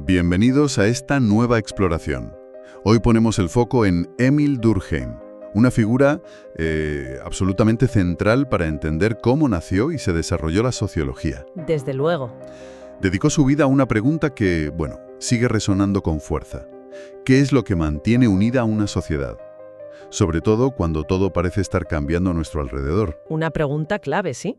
Bienvenidos a esta nueva exploración. Hoy ponemos el foco en Émile Durkheim, una figura absolutamente central para entender cómo nació y se desarrolló la sociología. Desde luego. Dedicó su vida a una pregunta que, sigue resonando con fuerza. ¿Qué es lo que mantiene unida a una sociedad? Sobre todo cuando todo parece estar cambiando a nuestro alrededor. Una pregunta clave, ¿sí?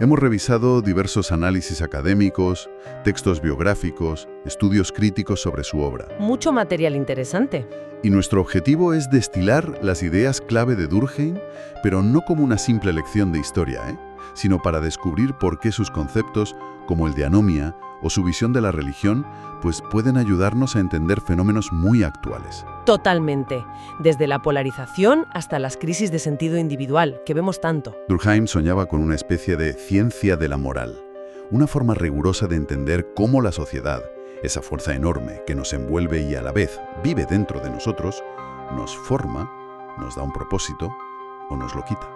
Hemos revisado diversos análisis académicos, textos biográficos, estudios críticos sobre su obra. Mucho material interesante. Y nuestro objetivo es destilar las ideas clave de Durkheim, pero no como una simple lección de historia, sino para descubrir por qué sus conceptos, como el de anomia o su visión de la religión, pues pueden ayudarnos a entender fenómenos muy actuales. Totalmente. Desde la polarización hasta las crisis de sentido individual, que vemos tanto. Durkheim soñaba con una especie de ciencia de la moral, una forma rigurosa de entender cómo la sociedad, esa fuerza enorme que nos envuelve y a la vez vive dentro de nosotros, nos forma, nos da un propósito o nos lo quita.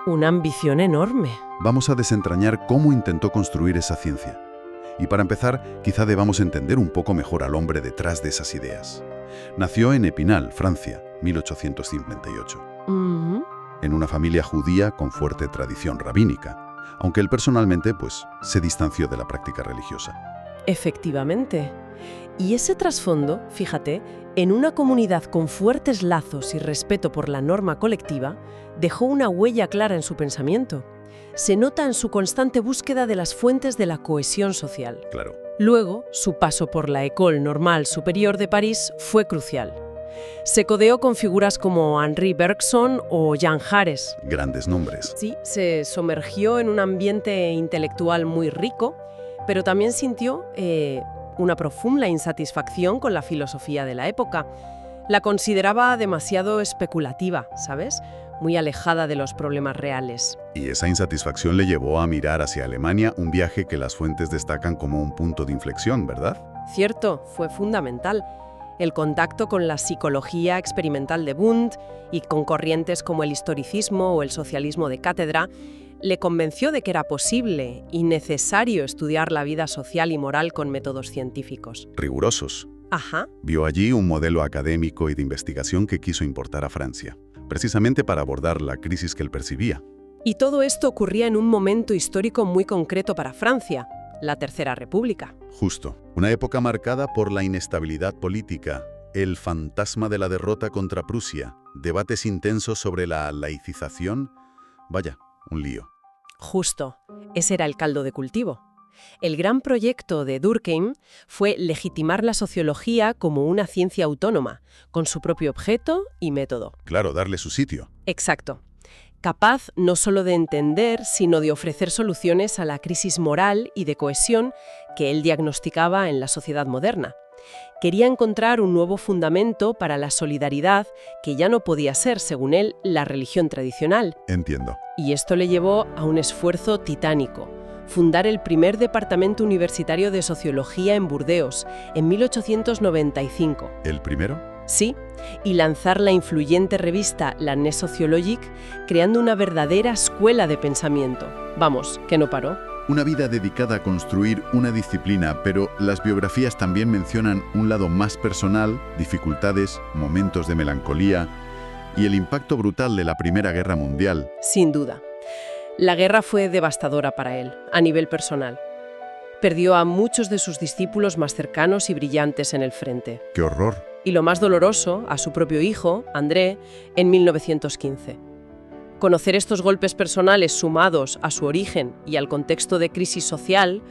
Una ambición enorme. Vamos a desentrañar cómo intentó construir esa ciencia. Y para empezar, quizá debamos entender un poco mejor al hombre detrás de esas ideas. Nació en Épinal, Francia, 1858. En una familia judía con fuerte tradición rabínica, aunque él personalmente, se distanció de la práctica religiosa. Efectivamente. Y ese trasfondo, fíjate, en una comunidad con fuertes lazos y respeto por la norma colectiva, dejó una huella clara en su pensamiento. Se nota en su constante búsqueda de las fuentes de la cohesión social. Claro. Luego, su paso por la École Normale Supérieure de París fue crucial. Se codeó con figuras como Henri Bergson o Jean Jaurès. Grandes nombres. Sí, se sumergió en un ambiente intelectual muy rico, pero también sintió una profunda insatisfacción con la filosofía de la época. La consideraba demasiado especulativa, ¿sabes? Muy alejada de los problemas reales. Y esa insatisfacción le llevó a mirar hacia Alemania, un viaje que las fuentes destacan como un punto de inflexión, ¿verdad? Cierto, fue fundamental. El contacto con la psicología experimental de Wundt y con corrientes como el historicismo o el socialismo de cátedra le convenció de que era posible y necesario estudiar la vida social y moral con métodos científicos. Rigurosos. Ajá. Vio allí un modelo académico y de investigación que quiso importar a Francia, precisamente para abordar la crisis que él percibía. Y todo esto ocurría en un momento histórico muy concreto para Francia, la Tercera República. Justo. Una época marcada por la inestabilidad política, el fantasma de la derrota contra Prusia, debates intensos sobre la laicización. Vaya, un lío. Justo. Ese era el caldo de cultivo. El gran proyecto de Durkheim fue legitimar la sociología como una ciencia autónoma, con su propio objeto y método. Claro, darle su sitio. Exacto. Capaz no solo de entender, sino de ofrecer soluciones a la crisis moral y de cohesión que él diagnosticaba en la sociedad moderna. Quería encontrar un nuevo fundamento para la solidaridad que ya no podía ser, según él, la religión tradicional. Entiendo. Y esto le llevó a un esfuerzo titánico: fundar el primer departamento universitario de sociología en Burdeos, en 1895. ¿El primero? Sí, y lanzar la influyente revista L'Année Sociologique, creando una verdadera escuela de pensamiento. Vamos, que no paró. Una vida dedicada a construir una disciplina, pero las biografías también mencionan un lado más personal, dificultades, momentos de melancolía y el impacto brutal de la Primera Guerra Mundial. Sin duda. La guerra fue devastadora para él, a nivel personal. Perdió a muchos de sus discípulos más cercanos y brillantes en el frente. ¡Qué horror! Y lo más doloroso, a su propio hijo, André, en 1915. Conocer estos golpes personales sumados a su origen y al contexto de crisis social,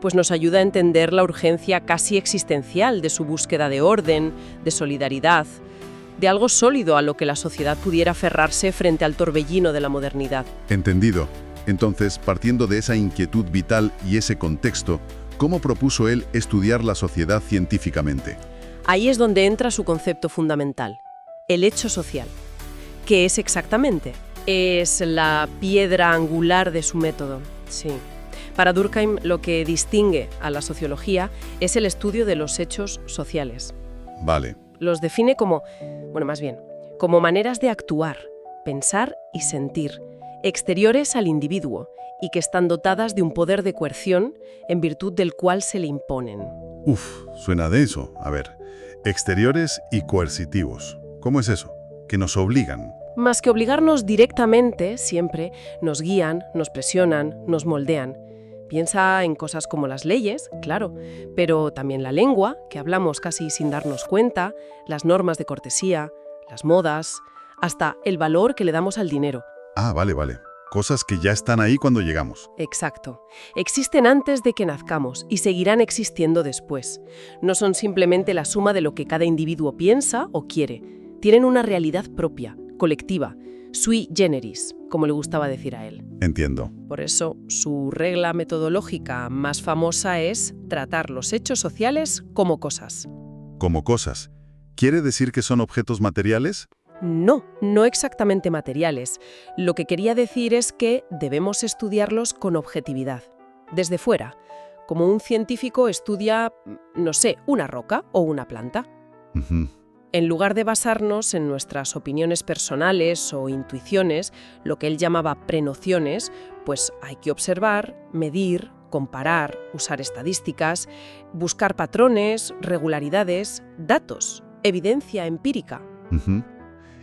pues nos ayuda a entender la urgencia casi existencial de su búsqueda de orden, de solidaridad, de algo sólido a lo que la sociedad pudiera aferrarse frente al torbellino de la modernidad. Entendido. Entonces, partiendo de esa inquietud vital y ese contexto, ¿cómo propuso él estudiar la sociedad científicamente? Ahí es donde entra su concepto fundamental, el hecho social. ¿Qué es exactamente? Es la piedra angular de su método, sí. Para Durkheim, lo que distingue a la sociología es el estudio de los hechos sociales. Vale. Los define como maneras de actuar, pensar y sentir, exteriores al individuo y que están dotadas de un poder de coerción en virtud del cual se le imponen. Uf, suena denso. A ver, exteriores y coercitivos. ¿Cómo es eso? Que nos obligan. Más que obligarnos directamente, siempre, nos guían, nos presionan, nos moldean. Piensa en cosas como las leyes, claro, pero también la lengua, que hablamos casi sin darnos cuenta, las normas de cortesía, las modas, hasta el valor que le damos al dinero. Ah, vale. Cosas que ya están ahí cuando llegamos. Exacto. Existen antes de que nazcamos y seguirán existiendo después. No son simplemente la suma de lo que cada individuo piensa o quiere. Tienen una realidad propia, colectiva, sui generis, como le gustaba decir a él. Entiendo. Por eso, su regla metodológica más famosa es tratar los hechos sociales como cosas. Como cosas. ¿Quiere decir que son objetos materiales? No exactamente materiales. Lo que quería decir es que debemos estudiarlos con objetividad, desde fuera, como un científico estudia, no sé, una roca o una planta. Ujú. En lugar de basarnos en nuestras opiniones personales o intuiciones, lo que él llamaba prenociones, pues hay que observar, medir, comparar, usar estadísticas, buscar patrones, regularidades, datos, evidencia empírica. Ujú.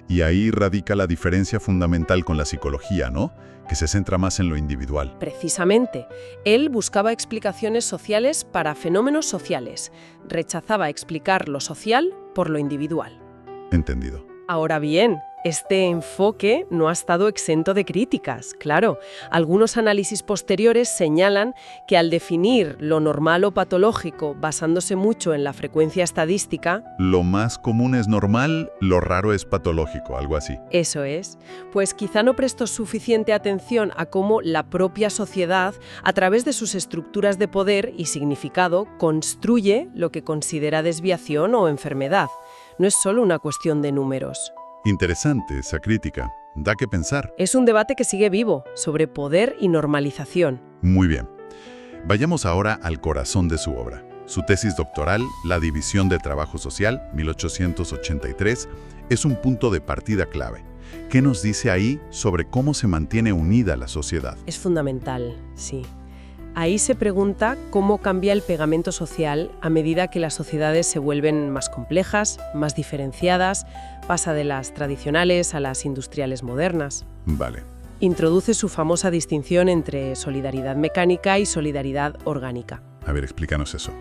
Y ahí radica la diferencia fundamental con la psicología, ¿no? Que se centra más en lo individual. Precisamente, él buscaba explicaciones sociales para fenómenos sociales, rechazaba explicar lo social por lo individual. Entendido. Ahora bien, este enfoque no ha estado exento de críticas, claro. Algunos análisis posteriores señalan que al definir lo normal o patológico basándose mucho en la frecuencia estadística, Lo más común es normal, lo raro es patológico, algo así. eso es, pues quizá no prestó suficiente atención a cómo la propia sociedad, a través de sus estructuras de poder y significado, construye lo que considera desviación o enfermedad. No es solo una cuestión de números. Interesante esa crítica. Da que pensar. Es un debate que sigue vivo sobre poder y normalización. Muy bien. Vayamos ahora al corazón de su obra. Su tesis doctoral, La división del trabajo social, 1883, es un punto de partida clave. ¿Qué nos dice ahí sobre cómo se mantiene unida la sociedad? Es fundamental, sí. Ahí se pregunta cómo cambia el pegamento social a medida que las sociedades se vuelven más complejas, más diferenciadas, pasa de las tradicionales a las industriales modernas. Vale. Introduce su famosa distinción entre solidaridad mecánica y solidaridad orgánica. A ver, explícanos eso.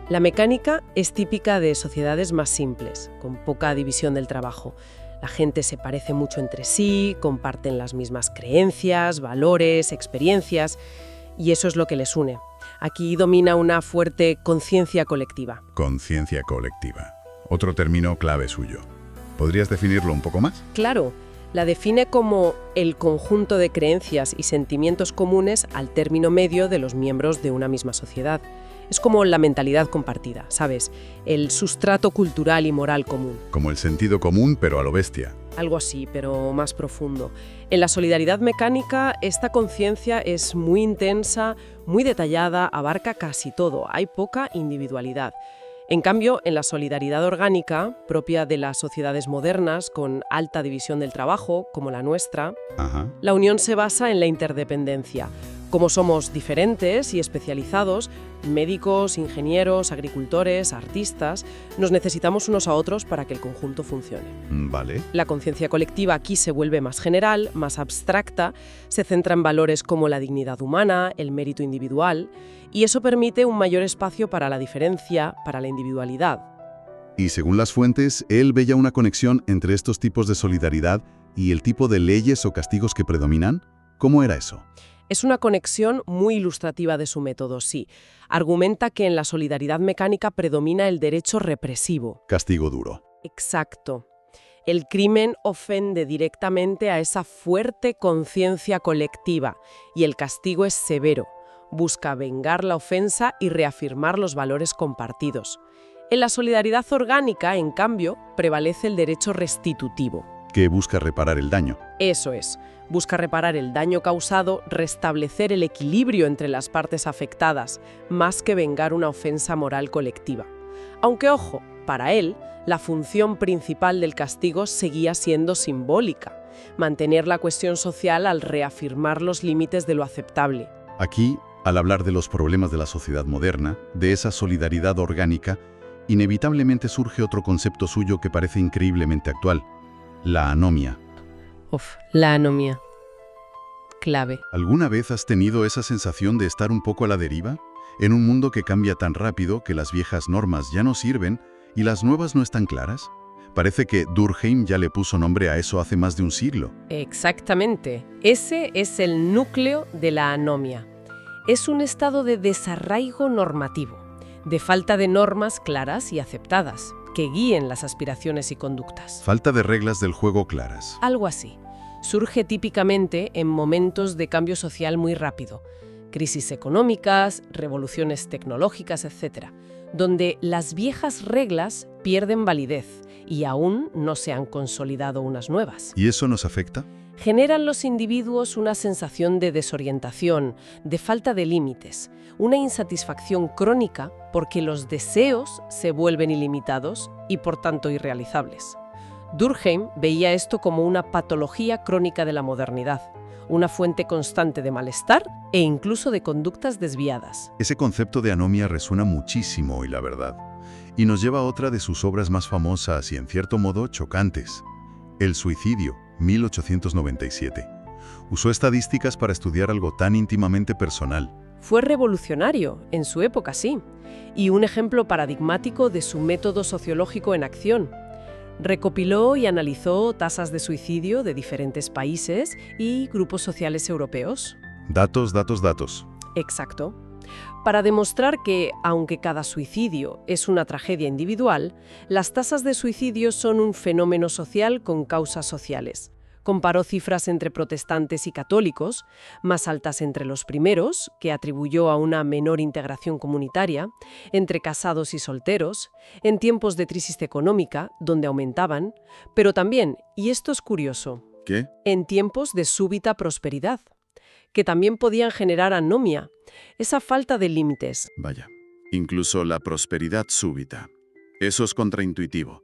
La mecánica es típica de sociedades más simples, con poca división del trabajo. La gente se parece mucho entre sí, comparten las mismas creencias, valores, experiencias, y eso es lo que les une. Aquí domina una fuerte conciencia colectiva. Conciencia colectiva. Otro término clave suyo. ¿Podrías definirlo un poco más? Claro, la define como el conjunto de creencias y sentimientos comunes al término medio de los miembros de una misma sociedad. Es como la mentalidad compartida, ¿sabes? El sustrato cultural y moral común. Como el sentido común, pero a lo bestia. Algo así, pero más profundo. En la solidaridad mecánica, esta conciencia es muy intensa, muy detallada, abarca casi todo, hay poca individualidad. En cambio, en la solidaridad orgánica, propia de las sociedades modernas, con alta división del trabajo, como la nuestra, Ajá. la unión se basa en la interdependencia. Como somos diferentes y especializados, médicos, ingenieros, agricultores, artistas, nos necesitamos unos a otros para que el conjunto funcione. Vale. La conciencia colectiva aquí se vuelve más general, más abstracta, se centra en valores como la dignidad humana, el mérito individual, y eso permite un mayor espacio para la diferencia, para la individualidad. Y según las fuentes, él veía una conexión entre estos tipos de solidaridad y el tipo de leyes o castigos que predominan. ¿Cómo era eso? Es una conexión muy ilustrativa de su método, sí. Argumenta que en la solidaridad mecánica predomina el derecho represivo. Castigo duro. Exacto. El crimen ofende directamente a esa fuerte conciencia colectiva y el castigo es severo. Busca vengar la ofensa y reafirmar los valores compartidos. En la solidaridad orgánica, en cambio, prevalece el derecho restitutivo. Que busca reparar el daño. Eso es. Busca reparar el daño causado, restablecer el equilibrio entre las partes afectadas, más que vengar una ofensa moral colectiva. Aunque, ojo, para él, la función principal del castigo seguía siendo simbólica, mantener la cuestión social al reafirmar los límites de lo aceptable. Aquí, Al hablar de los problemas de la sociedad moderna, de esa solidaridad orgánica, inevitablemente surge otro concepto suyo que parece increíblemente actual: la anomia. La anomia. Clave. ¿Alguna vez has tenido esa sensación de estar un poco a la deriva? En un mundo que cambia tan rápido que las viejas normas ya no sirven y las nuevas no están claras. Parece que Durkheim ya le puso nombre a eso hace más de un siglo. Exactamente. Ese es el núcleo de la anomia. Es un estado de desarraigo normativo, de falta de normas claras y aceptadas, que guíen las aspiraciones y conductas. Falta de reglas del juego claras. Algo así. Surge típicamente en momentos de cambio social muy rápido, crisis económicas, revoluciones tecnológicas, etc., donde las viejas reglas pierden validez y aún no se han consolidado unas nuevas. ¿Y eso nos afecta? Generan los individuos una sensación de desorientación, de falta de límites, una insatisfacción crónica porque los deseos se vuelven ilimitados y por tanto irrealizables. Durkheim veía esto como una patología crónica de la modernidad, una fuente constante de malestar e incluso de conductas desviadas. Ese concepto de anomia resuena muchísimo hoy, la verdad, y nos lleva a otra de sus obras más famosas y en cierto modo chocantes: El suicidio, 1897. Usó estadísticas para estudiar algo tan íntimamente personal. Fue revolucionario en su época, sí, y un ejemplo paradigmático de su método sociológico en acción. Recopiló y analizó tasas de suicidio de diferentes países y grupos sociales europeos. Datos, datos, datos. Exacto. Para demostrar que, aunque cada suicidio es una tragedia individual, las tasas de suicidio son un fenómeno social con causas sociales. Comparó cifras entre protestantes y católicos, más altas entre los primeros, que atribuyó a una menor integración comunitaria, entre casados y solteros, en tiempos de crisis económica, donde aumentaban, pero también, y esto es curioso, ¿Qué? en tiempos de súbita prosperidad, que también podían generar anomia, esa falta de límites. Vaya, incluso la prosperidad súbita. Eso es contraintuitivo.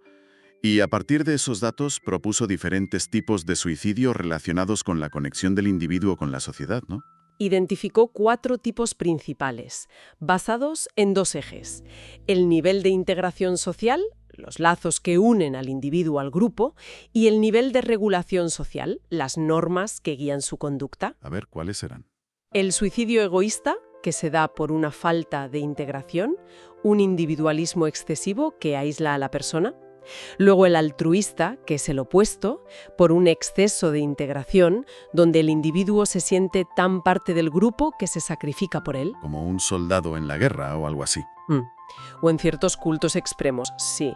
Y a partir de esos datos propuso diferentes tipos de suicidio relacionados con la conexión del individuo con la sociedad, ¿no? Identificó 4 tipos principales, basados en 2 ejes: el nivel de integración social, los lazos que unen al individuo al grupo, y el nivel de regulación social, las normas que guían su conducta. A ver, ¿cuáles serán? El suicidio egoísta, que se da por una falta de integración, un individualismo excesivo que aísla a la persona. Luego el altruista, que es el opuesto, por un exceso de integración, donde el individuo se siente tan parte del grupo que se sacrifica por él. Como un soldado en la guerra o algo así. O en ciertos cultos extremos, sí.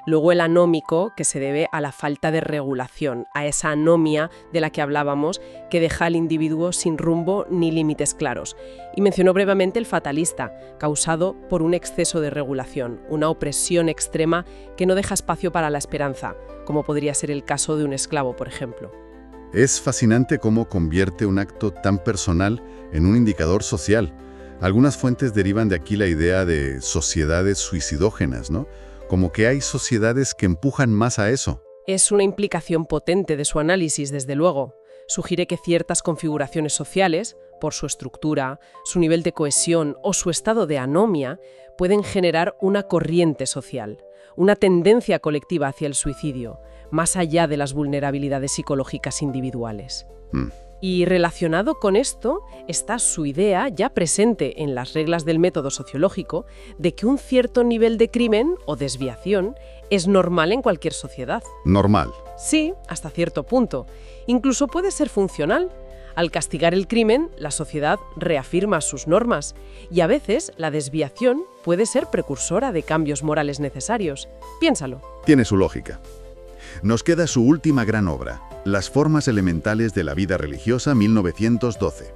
Luego el anómico, que se debe a la falta de regulación, a esa anomia de la que hablábamos, que deja al individuo sin rumbo ni límites claros. Y mencionó brevemente el fatalista, causado por un exceso de regulación, una opresión extrema que no deja espacio para la esperanza, como podría ser el caso de un esclavo, por ejemplo. Es fascinante cómo convierte un acto tan personal en un indicador social. Algunas fuentes derivan de aquí la idea de sociedades suicidógenas, ¿no? Como que hay sociedades que empujan más a eso. Es una implicación potente de su análisis, desde luego. Sugiere que ciertas configuraciones sociales, por su estructura, su nivel de cohesión o su estado de anomia, pueden generar una corriente social, una tendencia colectiva hacia el suicidio, más allá de las vulnerabilidades psicológicas individuales. Y relacionado con esto está su idea, ya presente en las reglas del método sociológico, de que un cierto nivel de crimen o desviación es normal en cualquier sociedad. Normal. Sí, hasta cierto punto. Incluso puede ser funcional. Al castigar el crimen, la sociedad reafirma sus normas y a veces la desviación puede ser precursora de cambios morales necesarios. Piénsalo. Tiene su lógica. Nos queda su última gran obra, Las formas elementales de la vida religiosa, 1912.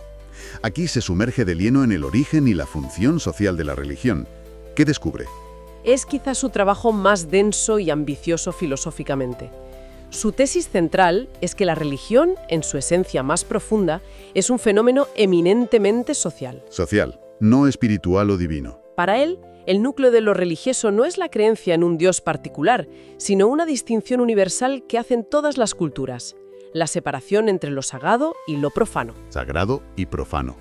Aquí se sumerge de lleno en el origen y la función social de la religión. ¿Qué descubre? Es quizás su trabajo más denso y ambicioso filosóficamente. Su tesis central es que la religión, en su esencia más profunda, es un fenómeno eminentemente social. Social, no espiritual o divino. Para él, el núcleo de lo religioso no es la creencia en un Dios particular, sino una distinción universal que hacen todas las culturas: la separación entre lo sagrado y lo profano. Sagrado y profano.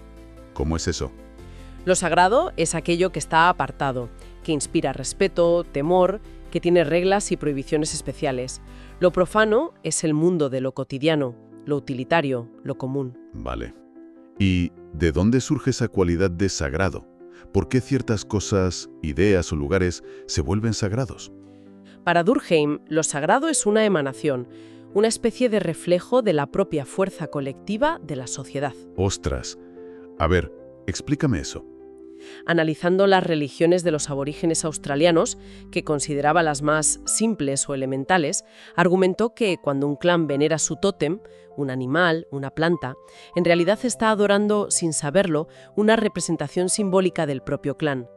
¿Cómo es eso? Lo sagrado es aquello que está apartado, que inspira respeto, temor, que tiene reglas y prohibiciones especiales. Lo profano es el mundo de lo cotidiano, lo utilitario, lo común. Vale. ¿Y de dónde surge esa cualidad de sagrado? ¿Por qué ciertas cosas, ideas o lugares se vuelven sagrados? Para Durkheim, lo sagrado es una emanación, una especie de reflejo de la propia fuerza colectiva de la sociedad. ¡Ostras! A ver, explícame eso. Analizando las religiones de los aborígenes australianos, que consideraba las más simples o elementales, argumentó que cuando un clan venera su tótem, un animal, una planta, en realidad está adorando, sin saberlo, una representación simbólica del propio clan,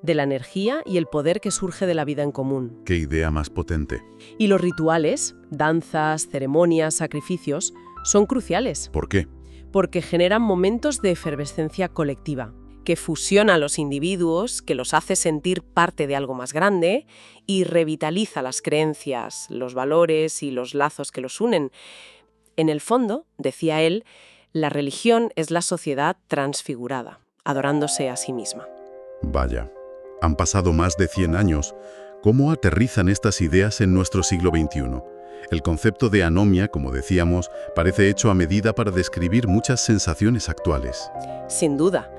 de la energía y el poder que surge de la vida en común. ¡Qué idea más potente! Y los rituales, danzas, ceremonias, sacrificios, son cruciales. ¿Por qué? Porque generan momentos de efervescencia colectiva, que fusiona a los individuos, que los hace sentir parte de algo más grande y revitaliza las creencias, los valores y los lazos que los unen. En el fondo, decía él, la religión es la sociedad transfigurada, adorándose a sí misma. Vaya, han pasado más de 100 años. ¿Cómo aterrizan estas ideas en nuestro siglo XXI? El concepto de anomia, como decíamos, parece hecho a medida para describir muchas sensaciones actuales. Sin duda.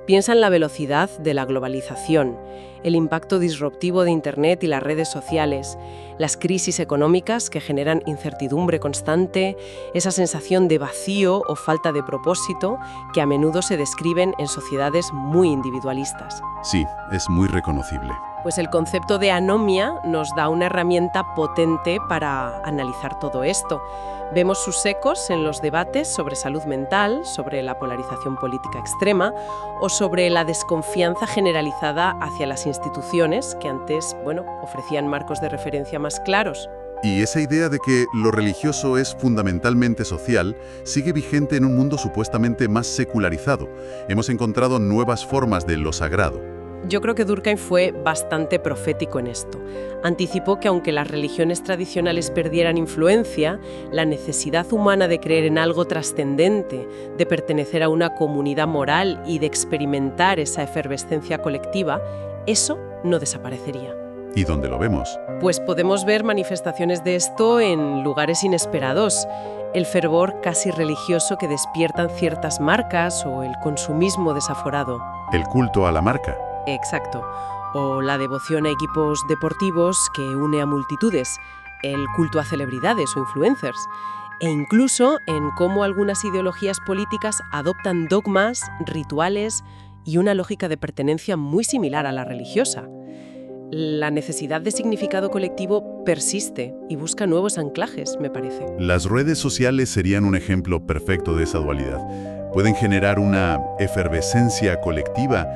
Piensa en la velocidad de la globalización, el impacto disruptivo de Internet y las redes sociales, las crisis económicas que generan incertidumbre constante, esa sensación de vacío o falta de propósito que a menudo se describen en sociedades muy individualistas. Sí, es muy reconocible. Pues el concepto de anomia nos da una herramienta potente para analizar todo esto. Vemos sus ecos en los debates sobre salud mental, sobre la polarización política extrema o sobre la desconfianza generalizada hacia las instituciones que antes, ofrecían marcos de referencia más claros. Y esa idea de que lo religioso es fundamentalmente social sigue vigente en un mundo supuestamente más secularizado. Hemos encontrado nuevas formas de lo sagrado. Yo creo que Durkheim fue bastante profético en esto. Anticipó que aunque las religiones tradicionales perdieran influencia, la necesidad humana de creer en algo trascendente, de pertenecer a una comunidad moral y de experimentar esa efervescencia colectiva, eso no desaparecería. ¿Y dónde lo vemos? Pues podemos ver manifestaciones de esto en lugares inesperados. El fervor casi religioso que despiertan ciertas marcas o el consumismo desaforado. El culto a la marca. Exacto. O la devoción a equipos deportivos que une a multitudes, el culto a celebridades o influencers, e incluso en cómo algunas ideologías políticas adoptan dogmas, rituales y una lógica de pertenencia muy similar a la religiosa. La necesidad de significado colectivo persiste y busca nuevos anclajes, me parece. Las redes sociales serían un ejemplo perfecto de esa dualidad. Pueden generar una efervescencia colectiva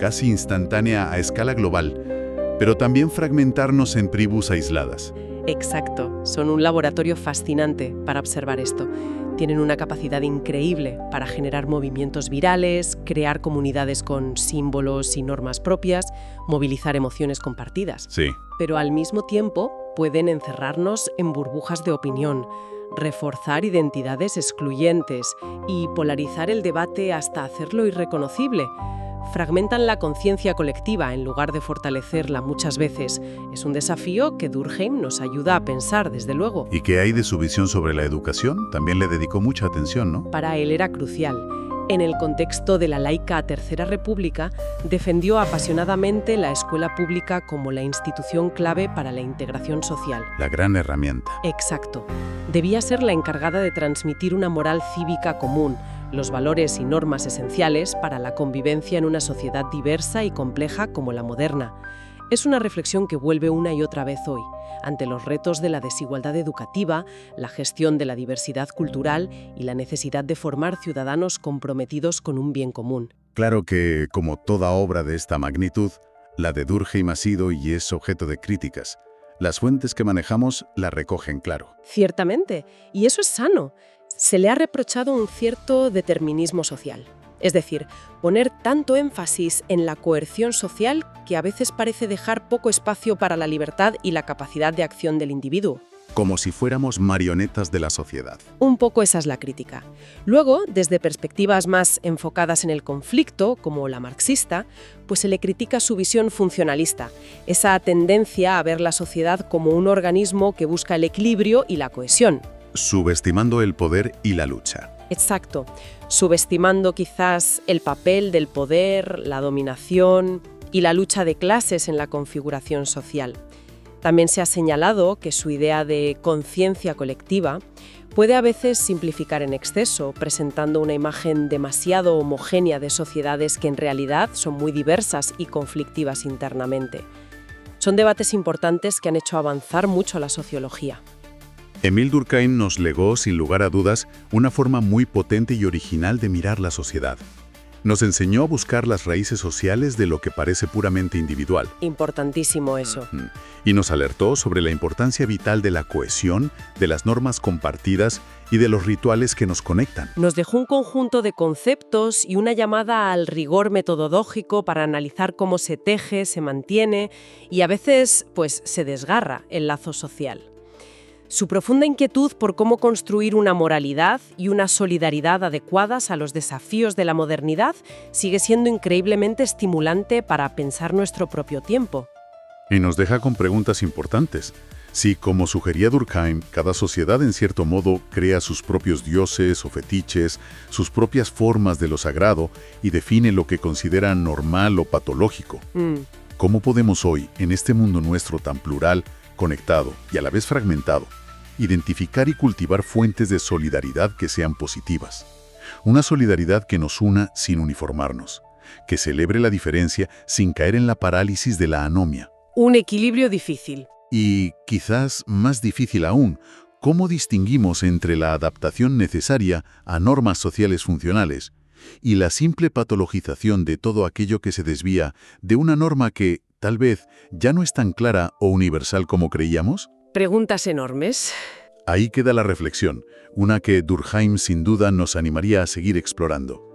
casi instantánea a escala global, pero también fragmentarnos en tribus aisladas. Exacto, son un laboratorio fascinante para observar esto. Tienen una capacidad increíble para generar movimientos virales, crear comunidades con símbolos y normas propias, movilizar emociones compartidas. Sí. Pero al mismo tiempo pueden encerrarnos en burbujas de opinión, reforzar identidades excluyentes y polarizar el debate hasta hacerlo irreconocible. Fragmentan la conciencia colectiva en lugar de fortalecerla muchas veces. Es un desafío que Durkheim nos ayuda a pensar, desde luego. ¿Y qué hay de su visión sobre la educación? También le dedicó mucha atención, ¿no? Para él era crucial. En el contexto de la laica Tercera República, defendió apasionadamente la escuela pública como la institución clave para la integración social. La gran herramienta. Exacto. Debía ser la encargada de transmitir una moral cívica común, los valores y normas esenciales para la convivencia en una sociedad diversa y compleja como la moderna. Es una reflexión que vuelve una y otra vez hoy, ante los retos de la desigualdad educativa, la gestión de la diversidad cultural y la necesidad de formar ciudadanos comprometidos con un bien común. Claro que, como toda obra de esta magnitud, la de Durkheim ha sido y es objeto de críticas. Las fuentes que manejamos la recogen claro. Ciertamente, y eso es sano. Se le ha reprochado un cierto determinismo social. Es decir, poner tanto énfasis en la coerción social que a veces parece dejar poco espacio para la libertad y la capacidad de acción del individuo. como si fuéramos marionetas de la sociedad. Un poco esa es la crítica. Luego, desde perspectivas más enfocadas en el conflicto, como la marxista, pues se le critica su visión funcionalista, esa tendencia a ver la sociedad como un organismo que busca el equilibrio y la cohesión. Subestimando el poder y la lucha. Exacto, subestimando quizás el papel del poder, la dominación y la lucha de clases en la configuración social. También se ha señalado que su idea de conciencia colectiva puede a veces simplificar en exceso, presentando una imagen demasiado homogénea de sociedades que en realidad son muy diversas y conflictivas internamente. Son debates importantes que han hecho avanzar mucho a la sociología. Émile Durkheim nos legó, sin lugar a dudas, una forma muy potente y original de mirar la sociedad. Nos enseñó a buscar las raíces sociales de lo que parece puramente individual. Importantísimo eso. Y nos alertó sobre la importancia vital de la cohesión, de las normas compartidas y de los rituales que nos conectan. Nos dejó un conjunto de conceptos y una llamada al rigor metodológico para analizar cómo se teje, se mantiene y a veces, pues, se desgarra el lazo social. Su profunda inquietud por cómo construir una moralidad y una solidaridad adecuadas a los desafíos de la modernidad sigue siendo increíblemente estimulante para pensar nuestro propio tiempo. Y nos deja con preguntas importantes. Si, como sugería Durkheim, cada sociedad en cierto modo crea sus propios dioses o fetiches, sus propias formas de lo sagrado y define lo que considera normal o patológico, ¿cómo podemos hoy, en este mundo nuestro tan plural, conectado y a la vez fragmentado, identificar y cultivar fuentes de solidaridad que sean positivas? Una solidaridad que nos una sin uniformarnos, que celebre la diferencia sin caer en la parálisis de la anomia. Un equilibrio difícil. Y, quizás más difícil aún, ¿cómo distinguimos entre la adaptación necesaria a normas sociales funcionales y la simple patologización de todo aquello que se desvía de una norma que, tal vez, ya no es tan clara o universal como creíamos? Preguntas enormes. Ahí queda la reflexión, una que Durkheim sin duda nos animaría a seguir explorando.